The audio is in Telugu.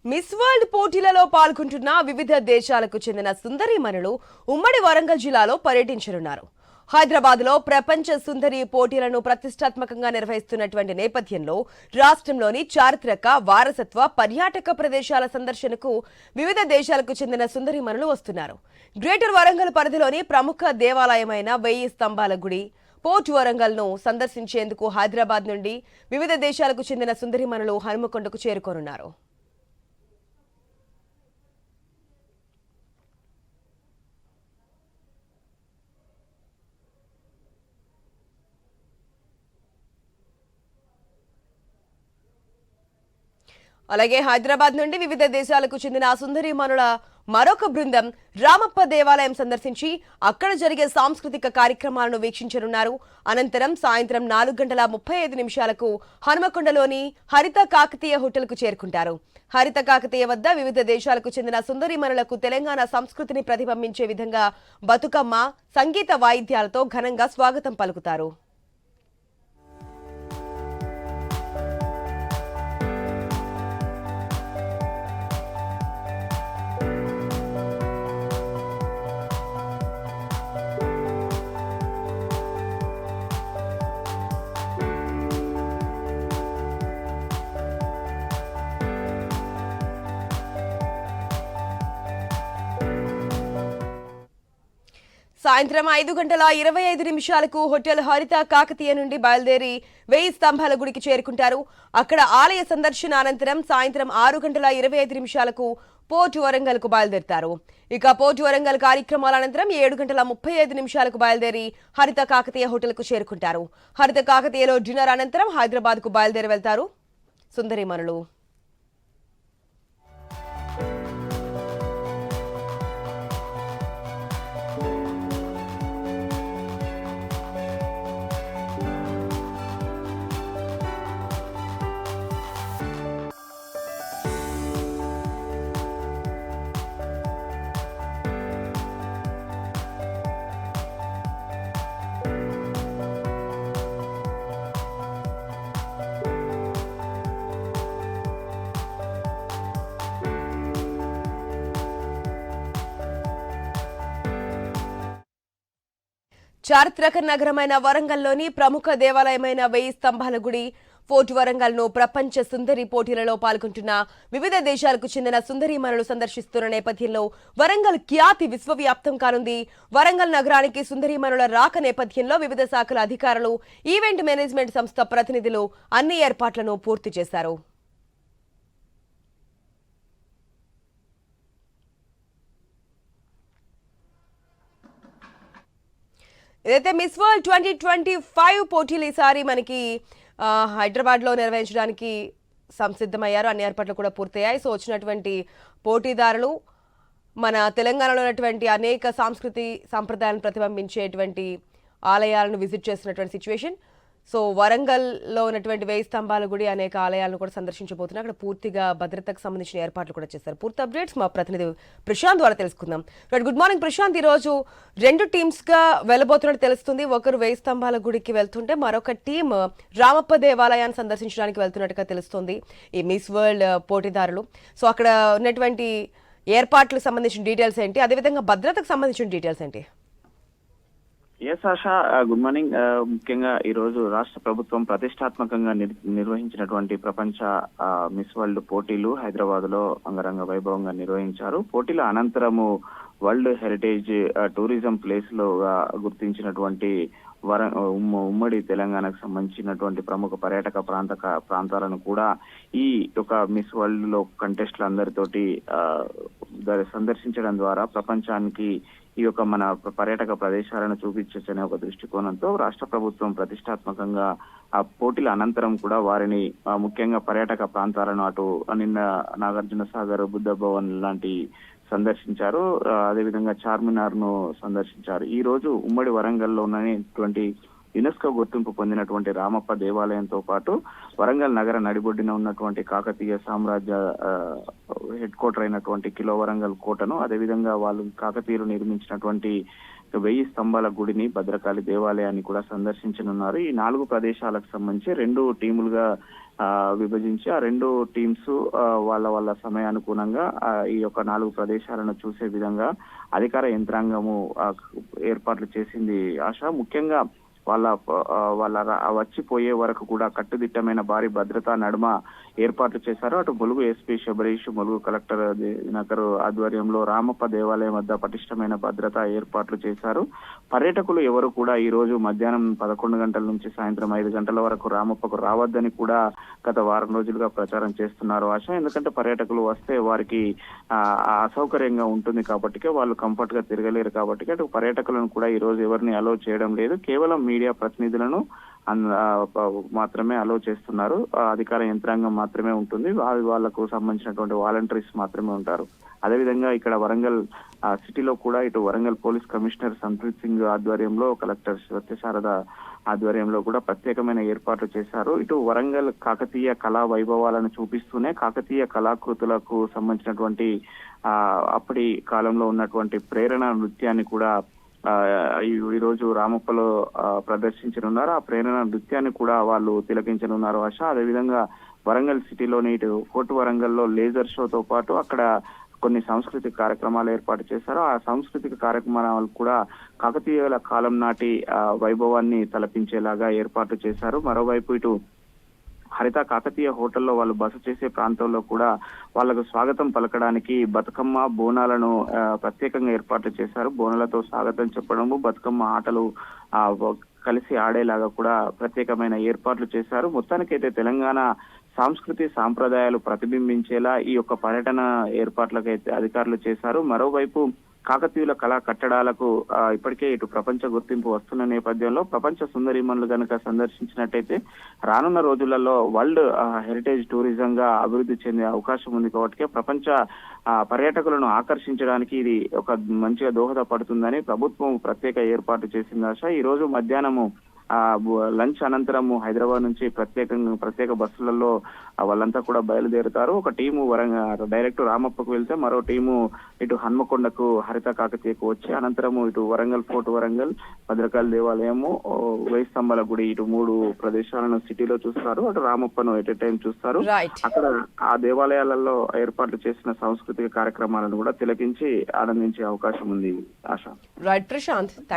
మిస్ వరల్డ్ పోటీలలో పాల్గొంటున్న వివిధ దేశాలకు చెందిన సుందరీమణులు ఉమ్మడి వరంగల్ జిల్లాలో పర్యటించనున్నారు. హైదరాబాద్ లో ప్రపంచ సుందరి పోటీలను ప్రతిష్టాత్మకంగా నిర్వహిస్తున్నటువంటి నేపథ్యంలో రాష్ట్రంలోని చారిత్రక వారసత్వ పర్యాటక ప్రదేశాల సందర్శనకు వివిధ దేశాలకు చెందిన సుందరీమణులు వస్తున్నారు. గ్రేటర్ వరంగల్ పరిధిలోని ప్రముఖ దేవాలయమైన 1000 స్తంభాల గుడి పోర్ట్ వరంగల్ ను సందర్శించేందుకు హైదరాబాద్ నుండి వివిధ దేశాలకు చెందిన సుందరీమణులు హనుమకొండకు చేరుకోనున్నారు. అలాగే హైదరాబాద్ నుండి వివిధ దేశాలకు చెందిన సుందరీమణుల మరొక బృందం రామప్ప దేవాలయం సందర్శించి అక్కడ జరిగే సాంస్కృతిక కార్యక్రమాలను వీక్షించనున్నారు. అనంతరం సాయంత్రం 4:35 హనుమకొండలోని హరిత కాకతీయ హోటల్ కు చేరుకుంటారు. హరిత కాకతీయ వద్ద వివిధ దేశాలకు చెందిన సుందరీమణులకు తెలంగాణ సంస్కృతిని ప్రతిబింబించే విధంగా బతుకమ్మ, సంగీత వాయిద్యాలతో ఘనంగా స్వాగతం పలుకుతారు. సాయంత్రం 5:25 హోటల్ హరిత కాకతీయ నుండి బయలుదేరి 1000 స్తంభాల గుడికి చేరుకుంటారు. అక్కడ ఆలయ సందర్శన అనంతరం సాయంత్రం 6:25 పోర్ట్ వరంగల్ కు బయలుదేరుతారు. ఇక పోర్ట్ వరంగల్ కార్యక్రమాల అనంతరం 7:35 బయలుదేరి హరిత కాకతీయ హోటల్ కు చేరుకుంటారు. హరిత కాకతీయలో డిన్నర్ అనంతరం హైదరాబాద్ కు బయలుదేరి వెళ్తారు సుందరీమణులు. చారిత్రక నగరమైన వరంగల్లోని ప్రముఖ దేవాలయమైన 1000 స్తంభాల గుడి పోర్ట్ వరంగల్ ను ప్రపంచ సుందరి పోటీలలో పాల్గొంటున్న వివిధ దేశాలకు చెందిన సుందరీమణులు సందర్శిస్తున్న నేపథ్యంలో వరంగల్ ఖ్యాతి విశ్వవ్యాప్తం కానుంది. వరంగల్ నగరానికి సుందరీమణుల రాక నేపథ్యంలో వివిధ శాఖల అధికారులు, ఈవెంట్ మేనేజ్మెంట్ సంస్థ ప్రతినిధులు అన్ని ఏర్పాట్లను పూర్తి చేశారు. ఏదైతే మిస్ వరల్డ్ 2025 పోటీలు ఈసారి మనకి హైదరాబాద్ లో నిర్వహించడానికి సంసిద్ధమయ్యారు. అన్ని ఏర్పాట్లు కూడా పూర్తయ్యాయి. సో వచ్చినటువంటి పోటీదారులు మన తెలంగాణలో ఉన్నటువంటి అనేక సాంస్కృతి సంప్రదాయాలను ప్రతిబింబించేటువంటి ఆలయాలను విజిట్ చేస్తున్నటువంటి సిచ్యువేషన్. సో వరంగల్లో ఉన్నటువంటి 1000 స్తంభాల గుడి అనేక ఆలయాలను కూడా సందర్శించబోతున్నారు. అక్కడ పూర్తిగా భద్రతకు సంబంధించిన ఏర్పాట్లు కూడా చేశారు. పూర్తి అప్డేట్స్ మా ప్రతినిధి ప్రశాంత్ ద్వారా తెలుసుకుందాం. Good morning Prashant. ఈ రోజు 2 టీమ్స్ గా వెళ్ళబోతున్నట్టు తెలుస్తుంది. ఒకరు 1000 స్తంభాల గుడికి వెళ్తుంటే మరొక టీం రామప్ప దేవాలయాన్ని సందర్శించడానికి వెళ్తున్నట్టుగా తెలుస్తుంది ఈ మిస్ వరల్డ్ పోటీదారులు. సో అక్కడ ఉన్నటువంటి ఏర్పాట్లకు సంబంధించిన డీటెయిల్స్ ఏంటి, అదేవిధంగా భద్రతకు సంబంధించిన డీటెయిల్స్ ఏంటి? Yes Asha, good morning. ముఖ్యంగా ఈ రోజు రాష్ట్ర ప్రభుత్వం ప్రతిష్టాత్మకంగా నిర్వహించినటువంటి ప్రపంచ మిస్ వరల్డ్ పోటీలు హైదరాబాద్ లో అంగరంగ వైభవంగా నిర్వహించారు. పోటీల అనంతరము వరల్డ్ హెరిటేజ్ టూరిజం ప్లేస్ లో గుర్తించినటువంటి ఉమ్మడి తెలంగాణకు సంబంధించినటువంటి ప్రముఖ పర్యాటక ప్రాంతాలను కూడా ఈ యొక్క మిస్ వరల్డ్ లో కంటెస్ట్లు అందరితోటి సందర్శించడం ద్వారా ప్రపంచానికి ఈ యొక్క మన పర్యాటక ప్రదేశాలను చూపించచ్చనే ఒక దృష్టికోణంతో రాష్ట్ర ప్రభుత్వం ప్రతిష్టాత్మకంగా ఆ పోటీల అనంతరం కూడా వారిని ముఖ్యంగా పర్యాటక ప్రాంతాలను అటు నిన్న నాగార్జున సాగర్, బుద్ధ భవన్ లాంటి సందర్శించారు. అదేవిధంగా చార్మినార్ ను సందర్శించారు. ఈ రోజు ఉమ్మడి వరంగల్లో ఉన్నటువంటి యునెస్కో గుర్తింపు పొందినటువంటి రామప్ప దేవాలయంతో పాటు వరంగల్ నగర నడిబొడ్డిన ఉన్నటువంటి కాకతీయ సామ్రాజ్య హెడ్ క్వార్టర్ అయినటువంటి కిలో వరంగల్ కోటను, అదేవిధంగా వాళ్ళు కాకతీయులు నిర్మించినటువంటి 1000 స్తంభాల గుడిని, భద్రకాళి దేవాలయాన్ని కూడా సందర్శించనున్నారు. ఈ 4 ప్రదేశాలకు సంబంధించి 2 టీములుగా విభజించి ఆ రెండు టీమ్స్ వాళ్ళ వాళ్ళ సమయానుగుణంగా ఈ యొక్క 4 ప్రదేశాలను చూసే విధంగా అధికార యంత్రాంగము ఏర్పాట్లు చేసింది ఆశ. ముఖ్యంగా వాళ్ళ వచ్చిపోయే వరకు కూడా కట్టుదిట్టమైన భారీ భద్రతా నడుమ ఏర్పాట్లు చేశారు. అటు ములుగు ఎస్పీ శబరీష్, ములుగు కలెక్టర్ దినకర్ ఆధ్వర్యంలో రామప్ప దేవాలయం వద్ద పటిష్టమైన భద్రతా ఏర్పాట్లు చేశారు. పర్యాటకులు ఎవరు కూడా ఈ రోజు మధ్యాహ్నం 11 గంటల నుంచి సాయంత్రం 5 గంటల వరకు రామప్పకు రావద్దని కూడా గత వారం రోజులుగా ప్రచారం చేస్తున్నారు ఆశ. ఎందుకంటే పర్యాటకులు వస్తే వారికి అసౌకర్యంగా ఉంటుంది కాబట్టి, వాళ్ళు కంఫర్ట్ గా తిరగలేరు కాబట్టి అటు పర్యాటకులను కూడా ఈ రోజు ఎవరిని అలో చేయడం లేదు. కేవలం మీడియా ప్రతినిధులను మాత్రమే అలో చేస్తున్నారు. అధికార యంత్రాంగం మాత్రమే ఉంటుంది. వాళ్లకు సంబంధించినటువంటి వాలంటీర్స్ మాత్రమే ఉంటారు. అదేవిధంగా ఇక్కడ వరంగల్ సిటీలో కూడా ఇటు వరంగల్ పోలీస్ కమిషనర్ సంప్రీత్ సింగ్ ఆధ్వర్యంలో, కలెక్టర్ సత్యశారద ఆధ్వర్యంలో కూడా ప్రత్యేకమైన ఏర్పాట్లు చేశారు. ఇటు వరంగల్ కాకతీయ కళా వైభవాలను చూపిస్తూనే కాకతీయ కళాకృతులకు సంబంధించినటువంటి అప్పటి కాలంలో ఉన్నటువంటి ప్రేరణ నృత్యాన్ని కూడా ఈ రోజు రామప్పలో ప్రదర్శించనున్నారు. ఆ ప్రేరణ నృత్యాన్ని కూడా వాళ్ళు తిలకించనున్నారు ఆశ. అదేవిధంగా వరంగల్ సిటీలోని ఇటు ఫోర్ట్ వరంగల్లో లేజర్ షోతో పాటు అక్కడ కొన్ని సాంస్కృతిక కార్యక్రమాలు ఏర్పాటు చేశారు. ఆ సాంస్కృతిక కార్యక్రమాలు కూడా కాకతీయుల కాలం నాటి వైభవాన్ని తలపించేలాగా ఏర్పాటు చేశారు. మరోవైపు ఇటు హరిత కాకతీయ హోటల్లో వాళ్ళు బస చేసే ప్రాంతంలో కూడా వాళ్ళకు స్వాగతం పలకడానికి బతుకమ్మ బోనాలను ప్రత్యేకంగా ఏర్పాట్లు చేశారు. బోనాలతో స్వాగతం చెప్పడము, బతుకమ్మ ఆటలు కలిసి ఆడేలాగా కూడా ప్రత్యేకమైన ఏర్పాట్లు చేశారు. మొత్తానికైతే తెలంగాణ సంస్కృతి సాంప్రదాయాలు ప్రతిబింబించేలా ఈ యొక్క పర్యటన ఏర్పాట్లకైతే అధికారులు చేశారు. మరోవైపు కాకతీయుల కళా కట్టడాలకు ఇప్పటికే ఇటు ప్రపంచ గుర్తింపు వస్తున్న నేపథ్యంలో ప్రపంచ సుందరీమణులు కనుక సందర్శించినట్టయితే రానున్న రోజులలో వరల్డ్ హెరిటేజ్ టూరిజం గా అభివృద్ధి చెందే అవకాశం ఉంది. కాబట్టి ప్రపంచ పర్యాటకులను ఆకర్షించడానికి ఇది ఒక మంచిగా దోహదపడుతుందని ప్రభుత్వం ప్రత్యేక ఏర్పాటు చేసింది ఆశ. ఈ రోజు మధ్యాహ్నము లంచ్ అనంతరము హైదరాబాద్ నుంచి ప్రత్యేక బస్సులలో వాళ్ళంతా కూడా బయలుదేరుతారు. ఒక టీము డైరెక్ట్ రామప్పకు వెళ్తే మరో టీము ఇటు హన్మకొండకు హరిత కాకతీయకు వచ్చి అనంతరము ఇటు వరంగల్ ఫోర్ట్ వరంగల్, భద్రకాళి దేవాలయము, వేయి స్తంభాల గుడి, ఇటు 3 ప్రదేశాలను సిటీలో చూస్తారు. అటు రామప్పను ఎట్ ఏ టైం చూస్తారు. అక్కడ ఆ దేవాలయాలలో ఏర్పాట్లు చేసిన సాంస్కృతిక కార్యక్రమాలను కూడా తిలకించి ఆనందించే అవకాశం ఉంది ఆశ. రైట్ ప్రశాంత్.